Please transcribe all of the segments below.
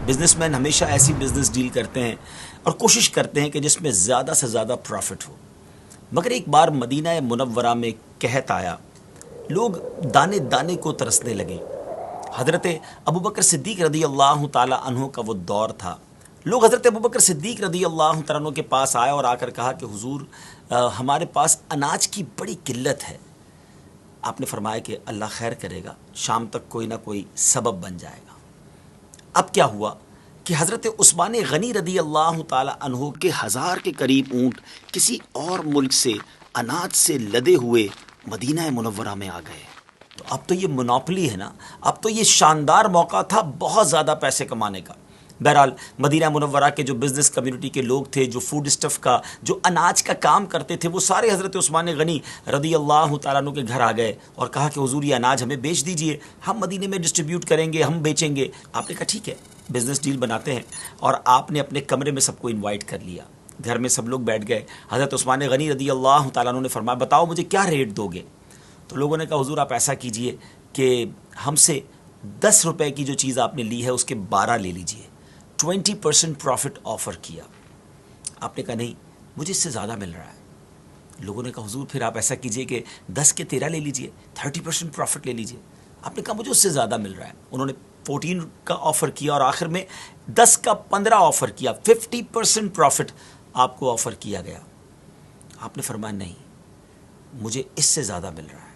Business man ہمیشہ ایسی business deal کرتے ہیں اور کوشش کرتے ہیں کہ جس میں زیادہ سے زیادہ پروفٹ ہو، مگر ایک بار مدینہ منورہ میں قحط آیا، لوگ دانے دانے کو ترسنے لگے۔ حضرت ابوبکر صدیق رضی اللہ تعالی عنہ کا وہ دور تھا۔ لوگ حضرت ابوبکر صدیق رضی اللہ تعالیٰ عنہ کے پاس آئے اور آ کر کہا کہ حضور ہمارے پاس اناج کی بڑی قلت ہے۔ آپ نے فرمایا کہ اللہ خیر کرے گا، شام تک کوئی نہ کوئی سبب بن جائے گا۔ اب کیا ہوا کہ حضرت عثمان غنی رضی اللہ تعالی عنہ کے 1000 کے قریب اونٹ کسی اور ملک سے اناج سے لدے ہوئے مدینہ منورہ میں آ گئے۔ تو اب تو یہ منوپلی ہے نا، اب تو یہ شاندار موقع تھا بہت زیادہ پیسے کمانے کا۔ بہرحال مدینہ منورہ کے جو بزنس کمیونٹی کے لوگ تھے، جو فوڈ اسٹف کا، جو اناج کا کام کرتے تھے، وہ سارے حضرت عثمان غنی رضی اللہ تعالیٰ عنہ کے گھر آ گئے اور کہا کہ حضور یہ اناج ہمیں بیچ دیجئے، ہم مدینے میں ڈسٹریبیوٹ کریں گے، ہم بیچیں گے۔ آپ نے کہا ٹھیک ہے، بزنس ڈیل بناتے ہیں، اور آپ نے اپنے کمرے میں سب کو انوائٹ کر لیا۔ گھر میں سب لوگ بیٹھ گئے۔ حضرت عثمان غنی رضی اللہ تعالیٰ عنہ نے فرمایا بتاؤ مجھے کیا ریٹ دو گے؟ تو لوگوں نے کہا حضور آپ ایسا کیجئے کہ ہم سے 10 روپے کی جو چیز آپ نے لی ہے اس کے 12 لے لیجئے۔ 20% پروفٹ آفر کیا۔ آپ نے کہا نہیں مجھے اس سے زیادہ مل رہا ہے۔ لوگوں نے کہا حضور پھر آپ ایسا کیجئے کہ 10 کے 13 لے لیجئے، 30% پروفٹ لے لیجئے۔ آپ نے کہا مجھے اس سے زیادہ مل رہا ہے۔ انہوں نے 14 کا آفر کیا اور آخر میں 10 کا 15 آفر کیا، 50% پروفٹ آپ کو آفر کیا گیا۔ آپ نے فرمایا نہیں مجھے اس سے زیادہ مل رہا ہے۔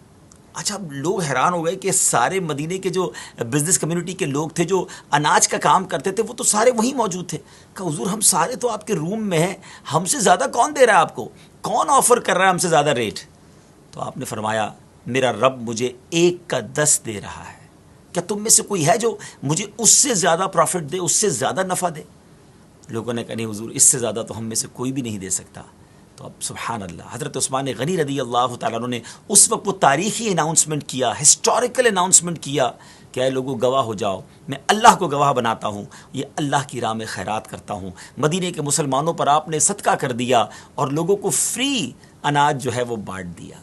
اچھا اب لوگ حیران ہو گئے کہ سارے مدینے کے جو بزنس کمیونٹی کے لوگ تھے، جو اناج کا کام کرتے تھے، وہ تو سارے وہیں موجود تھے۔ کہا حضور ہم سارے تو آپ کے روم میں ہیں، ہم سے زیادہ کون دے رہا ہے آپ کو؟ کون آفر کر رہا ہے ہم سے زیادہ ریٹ؟ تو آپ نے فرمایا میرا رب مجھے 1 کا 10 دے رہا ہے، کیا تم میں سے کوئی ہے جو مجھے اس سے زیادہ پروفٹ دے، اس سے زیادہ نفع دے؟ لوگوں نے کہا نہیں حضور اس سے زیادہ تو ہم میں سے کوئی بھی نہیں دے سکتا۔ تو اب سبحان اللہ، حضرت عثمان غنی رضی اللہ تعالیٰ عنہ نے اس وقت وہ تاریخی اناؤنسمنٹ کیا، ہسٹوریکل اناؤنسمنٹ کیا کہ اے لوگوں گواہ ہو جاؤ، میں اللہ کو گواہ بناتا ہوں، یہ اللہ کی راہ میں خیرات کرتا ہوں۔ مدینے کے مسلمانوں پر آپ نے صدقہ کر دیا اور لوگوں کو فری اناج جو ہے وہ بانٹ دیا۔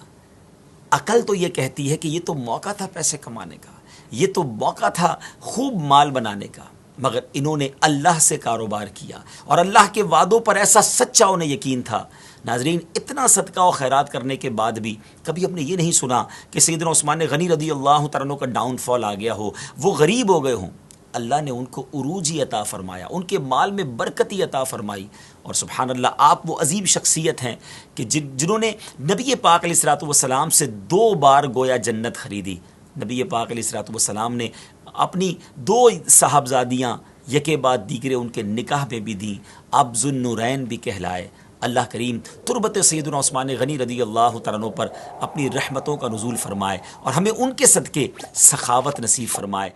عقل تو یہ کہتی ہے کہ یہ تو موقع تھا پیسے کمانے کا، یہ تو موقع تھا خوب مال بنانے کا، مگر انہوں نے اللہ سے کاروبار کیا اور اللہ کے وعدوں پر ایسا سچا انہیں یقین تھا۔ ناظرین اتنا صدقہ و خیرات کرنے کے بعد بھی کبھی ہم نے یہ نہیں سنا کہ سیدنا عثمان غنی رضی اللہ تعالیٰ عنہ کا ڈاؤن فال آ گیا ہو، وہ غریب ہو گئے ہوں۔ اللہ نے ان کو عروجی عطا فرمایا، ان کے مال میں برکتی عطا فرمائی۔ اور سبحان اللہ آپ وہ عظیم شخصیت ہیں کہ جنہوں نے نبی پاک علیہ الصلوۃ والسلام سے 2 بار گویا جنت خریدی۔ نبی پاک علیہ الصلوۃ والسلام نے اپنی 2 صاحبزادیاں یکے بعد دیگرے ان کے نکاح میں بھی دیں، اب ذو النورین بھی کہلائے۔ اللہ کریم تربت سیدنا عثمان غنی رضی اللہ تعالیٰ عنہ پر اپنی رحمتوں کا نزول فرمائے اور ہمیں ان کے صدقے سخاوت نصیب فرمائے۔